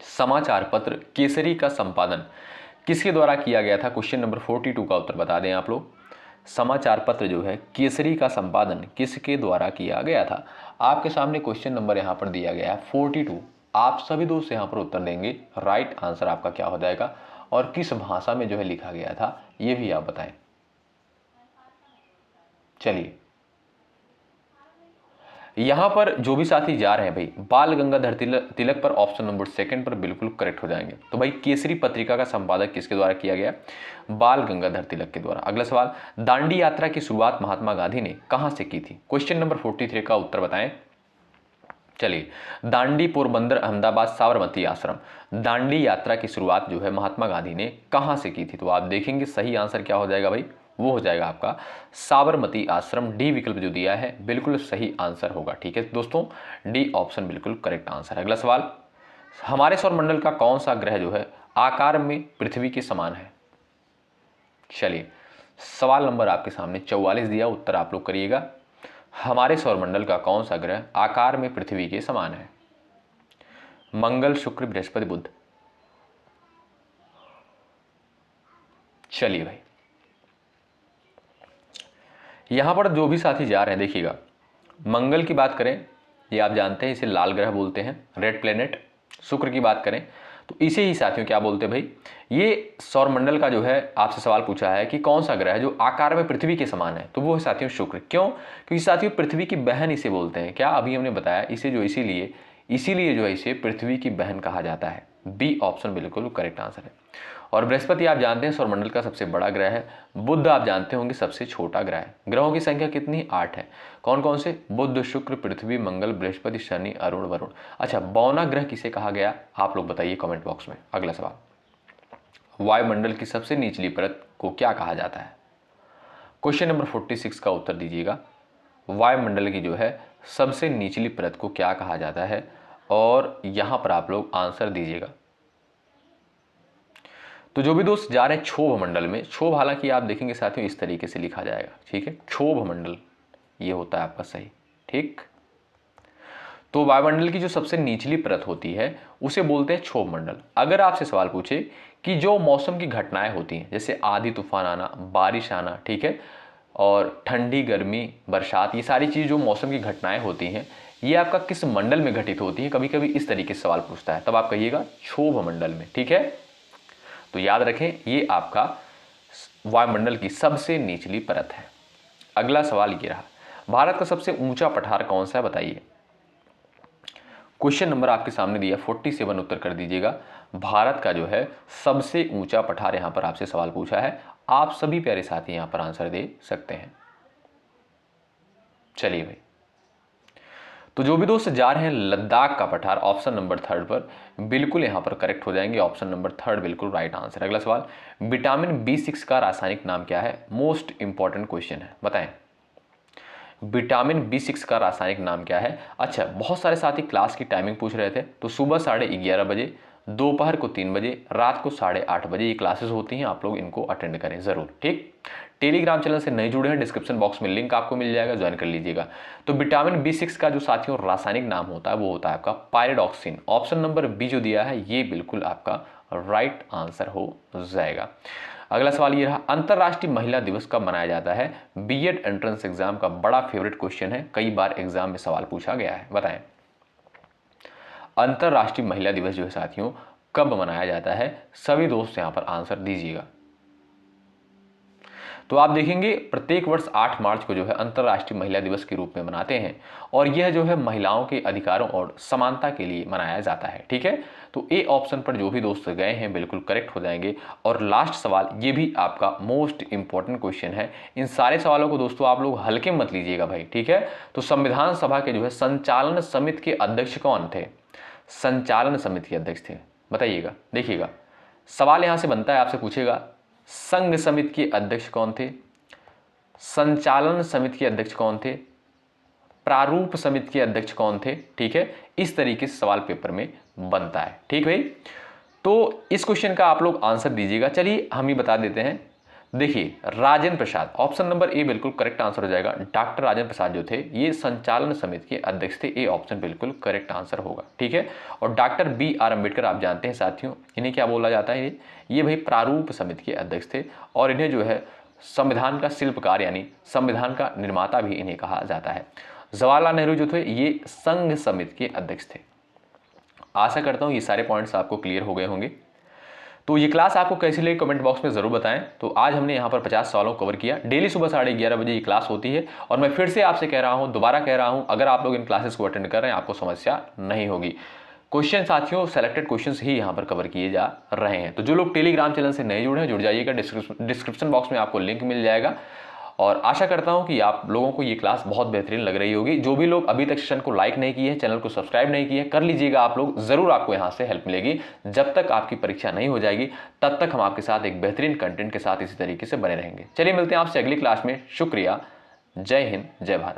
समाचार पत्र केसरी का संपादन किसके द्वारा किया गया था? क्वेश्चन नंबर 42 का उत्तर बता दें आप लोग। समाचार पत्र जो है केसरी का संपादन किसके द्वारा किया गया था? आपके सामने क्वेश्चन नंबर यहाँ पर दिया गया है 42। आप सभी दोस्त यहाँ पर उत्तर देंगे। राइट आंसर आपका क्या हो जाएगा और किस भाषा में जो है लिखा गया था ये भी आप बताएं। चलिए, यहां पर जो भी साथी जा रहे हैं भाई बाल गंगाधर तिलक पर, ऑप्शन नंबर सेकंड पर बिल्कुल करेक्ट हो जाएंगे। तो भाई केसरी पत्रिका का संपादक किसके द्वारा किया गया? बाल गंगाधर तिलक के द्वारा। अगला सवाल, दांडी यात्रा की शुरुआत महात्मा गांधी ने कहां से की थी? क्वेश्चन नंबर 43 का उत्तर बताएं। चलिए, दांडी, पोरबंदर, अहमदाबाद, साबरमती आश्रम। दांडी यात्रा की शुरुआत जो है महात्मा गांधी ने कहां से की थी? तो आप देखेंगे सही आंसर क्या हो जाएगा भाई, वो हो जाएगा आपका साबरमती आश्रम। डी विकल्प जो दिया है बिल्कुल सही आंसर होगा, ठीक है दोस्तों, डी ऑप्शन बिल्कुल करेक्ट आंसर है। अगला सवाल, हमारे सौरमंडल का कौन सा ग्रह जो है आकार में पृथ्वी के समान है? चलिए, सवाल नंबर आपके सामने 44 दिया, उत्तर आप लोग करिएगा। हमारे सौरमंडल का कौन सा ग्रह आकार में पृथ्वी के समान है? मंगल, शुक्र, बृहस्पति, बुध। चलिए भाई, यहां पर जो भी साथी जा रहे हैं देखिएगा, मंगल की बात करें ये आप जानते हैं इसे लाल ग्रह बोलते हैं, रेड प्लेनेट। शुक्र की बात करें तो इसे ही साथियों क्या बोलते हैं भाई, ये सौरमंडल का जो है आपसे सवाल पूछा है कि कौन सा ग्रह है जो आकार में पृथ्वी के समान है, तो वो है साथियों शुक्र। क्यों? क्योंकि साथियों पृथ्वी की बहन इसे बोलते हैं। क्या? अभी हमने बताया इसे जो इसीलिए जो है इसे पृथ्वी की बहन कहा जाता है। बी ऑप्शन बिल्कुल करेक्ट आंसर है। और बृहस्पति आप जानते हैं सौरमंडल का सबसे बड़ा ग्रह है। बुध आप जानते होंगे सबसे छोटा ग्रह है। ग्रहों की संख्या कितनी? 8 है। कौन कौन से? बुध, शुक्र, पृथ्वी, मंगल, बृहस्पति, शनि, अरुण, वरुण। अच्छा, बौना ग्रह किसे कहा गया? आप लोग बताइए कमेंट बॉक्स में। अगला सवाल, वायुमंडल की सबसे निचली परत को क्या कहा जाता है? क्वेश्चन नंबर 46 का उत्तर दीजिएगा। वायुमंडल की जो है सबसे निचली परत को क्या कहा जाता है, और यहां पर आप लोग आंसर दीजिएगा। तो जो भी दोस्त जा रहे हैं क्षोभ मंडल में, क्षोभ हालांकि आप देखेंगे साथियों इस तरीके से लिखा जाएगा, ठीक है, क्षोभ मंडल ये होता है आपका सही, ठीक। तो वायुमंडल की जो सबसे निचली परत होती है उसे बोलते हैं क्षोभ मंडल। अगर आपसे सवाल पूछे कि जो मौसम की घटनाएं होती हैं, जैसे आंधी तूफान आना, बारिश आना, ठीक है, और ठंडी, गर्मी, बरसात, ये सारी चीज़ जो मौसम की घटनाएं होती हैं ये आपका किस मंडल में घटित होती है, कभी कभी इस तरीके से सवाल पूछता है, तब आप कहिएगा क्षोभ मंडल में, ठीक है। तो याद रखें ये आपका वायुमंडल की सबसे निचली परत है। अगला सवाल ये रहा, भारत का सबसे ऊंचा पठार कौन सा है, बताइए। क्वेश्चन नंबर आपके सामने दिया 47, उत्तर कर दीजिएगा। भारत का जो है सबसे ऊंचा पठार यहां पर आपसे सवाल पूछा है। आप सभी प्यारे साथी यहां पर आंसर दे सकते हैं। चलिए भाई, तो जो भी दोस्त जा रहे हैं लद्दाख का पठार, ऑप्शन नंबर 3 पर बिल्कुल यहां पर करेक्ट हो जाएंगे। ऑप्शन नंबर 3 बिल्कुल राइट आंसर। अगला सवाल, विटामिन B6 का रासायनिक नाम क्या है? मोस्ट इंपॉर्टेंट क्वेश्चन है, बताएं। विटामिन B6 का रासायनिक नाम क्या है? अच्छा, बहुत सारे साथी क्लास की टाइमिंग पूछ रहे थे, तो सुबह 11:30 बजे, दोपहर को 3 बजे, रात को 8:30 बजे ये क्लासेस होती हैं। आप लोग इनको अटेंड करें जरूर, ठीक। टेलीग्राम चैनल से नहीं जुड़े हैं, डिस्क्रिप्शन बॉक्स में लिंक आपको मिल जाएगा, ज्वाइन कर लीजिएगा। तो विटामिन B6 का जो साथियों रासायनिक नाम होता है वो होता है आपका पायरिडॉक्सिन। ऑप्शन नंबर बी जो दिया है ये बिल्कुल आपका राइट आंसर हो जाएगा। अगला सवाल ये रहा, अंतर्राष्ट्रीय महिला दिवस कब मनाया जाता है? बीएड एंट्रेंस एग्जाम का बड़ा फेवरेट क्वेश्चन है, कई बार एग्जाम में सवाल पूछा गया है, बताएं। अंतर्राष्ट्रीय महिला दिवस जो है साथियों कब मनाया जाता है? सभी दोस्त यहां पर आंसर दीजिएगा। तो आप देखेंगे प्रत्येक वर्ष 8 मार्च को जो है अंतर्राष्ट्रीय महिला दिवस के रूप में मनाते हैं, और यह जो है महिलाओं के अधिकारों और समानता के लिए मनाया जाता है, ठीक है। तो ए ऑप्शन पर जो भी दोस्त गए हैं बिल्कुल करेक्ट हो जाएंगे। और लास्ट सवाल ये भी आपका मोस्ट इंपॉर्टेंट क्वेश्चन है। इन सारे सवालों को दोस्तों आप लोग हल्के मत लीजिएगा भाई, ठीक है। तो संविधान सभा के जो है संचालन समिति के अध्यक्ष कौन थे? संचालन समिति के अध्यक्ष थे, बताइएगा। देखिएगा सवाल यहां से बनता है, आपसे पूछेगा संघ समिति के अध्यक्ष कौन थे, संचालन समिति के अध्यक्ष कौन थे, प्रारूप समिति के अध्यक्ष कौन थे, ठीक है। इस तरीके से सवाल पेपर में बनता है, ठीक भाई। तो इस क्वेश्चन का आप लोग आंसर दीजिएगा। चलिए हम ही बता देते हैं। देखिए Rajendra Prasad, option number A बिल्कुल करेक्ट आंसर हो जाएगा। डॉक्टर राजेंद्र प्रसाद जो थे ये संचालन समिति के अध्यक्ष थे। ए ऑप्शन बिल्कुल करेक्ट आंसर होगा, ठीक है। और डॉक्टर B.R. अम्बेडकर आप जानते हैं साथियों, इन्हें क्या बोला जाता है? ये भाई प्रारूप समिति के अध्यक्ष थे, और इन्हें जो है संविधान का शिल्पकार यानी संविधान का निर्माता भी इन्हें कहा जाता है। जवाहरलाल नेहरू जो थे ये संघ समिति के अध्यक्ष थे। आशा करता हूं ये सारे पॉइंट्स आपको क्लियर हो गए होंगे। तो ये क्लास आपको कैसी लगी कमेंट बॉक्स में जरूर बताएं। तो आज हमने यहाँ पर 50 सवालों को कवर किया। डेली सुबह 11:30 बजे ये क्लास होती है, और मैं फिर से आपसे कह रहा हूँ, दोबारा कह रहा हूँ, अगर आप लोग इन क्लासेस को अटेंड कर रहे हैं आपको समस्या नहीं होगी। क्वेश्चन साथियों सेलेक्टेड क्वेश्चंस ही यहाँ पर कवर किए जा रहे हैं। तो जो लोग टेलीग्राम चैनल से नहीं जुड़े हैं जुड़ जाइएगा, डिस्क्रिप्शन बॉक्स में आपको लिंक मिल जाएगा। और आशा करता हूं कि आप लोगों को ये क्लास बहुत बेहतरीन लग रही होगी। जो भी लोग अभी तक सेशन को लाइक नहीं किए हैं, चैनल को सब्सक्राइब नहीं किए, कर लीजिएगा आप लोग, जरूर आपको यहां से हेल्प मिलेगी। जब तक आपकी परीक्षा नहीं हो जाएगी तब तक हम आपके साथ एक बेहतरीन कंटेंट के साथ इसी तरीके से बने रहेंगे। चलिए मिलते हैं आपसे अगली क्लास में। शुक्रिया, जय हिंद, जय भारत।